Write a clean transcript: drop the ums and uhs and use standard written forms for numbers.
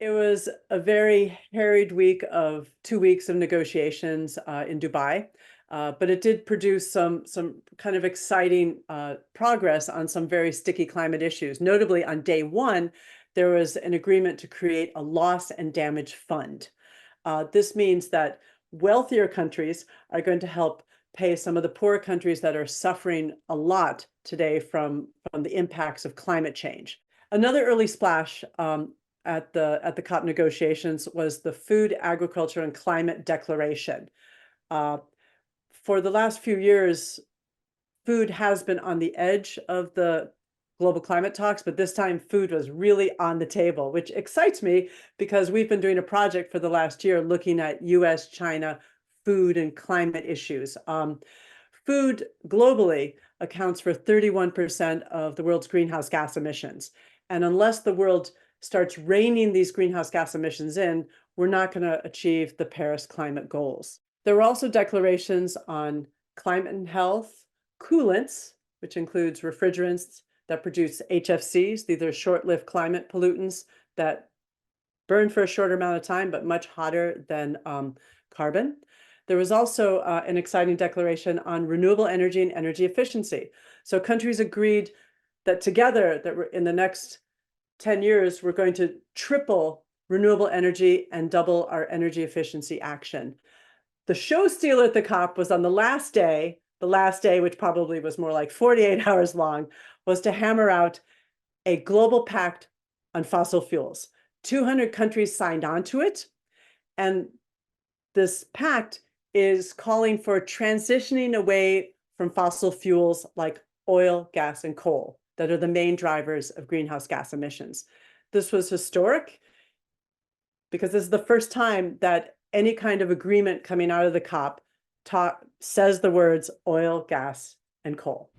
It was a very harried week of 2 weeks of negotiations in Dubai, but it did produce some kind of exciting progress on some very sticky climate issues. Notably, on day one, there was an agreement to create a loss and damage fund. This means that wealthier countries are going to help pay some of the poorer countries that are suffering a lot today from the impacts of climate change. Another early splash at the COP negotiations was the Food, Agriculture, and Climate Declaration. Uh, for the last few years, food has been on the edge of the global climate talks, but this time food was really on the table, which excites me because we've been doing a project for the last year looking at US-China food and climate issues. Food globally accounts for 31% of the world's greenhouse gas emissions. And unless the world starts reining these greenhouse gas emissions in, we're not going to achieve the Paris climate goals. There were also declarations on climate and health, coolants, which includes refrigerants that produce HFCs. These are short-lived climate pollutants that burn for a shorter amount of time, but much hotter than carbon. There was also an exciting declaration on renewable energy and energy efficiency. So countries agreed that together, that we're in the next 10 years, we're going to triple renewable energy and double our energy efficiency action. The show stealer at the COP was on the last day, which probably was more like 48 hours long, was to hammer out a global pact on fossil fuels. 200 countries signed on to it, and this pact is calling for transitioning away from fossil fuels like oil, gas, and coal that are the main drivers of greenhouse gas emissions. This was historic because this is the first time that any kind of agreement coming out of the COP says the words oil, gas, and coal.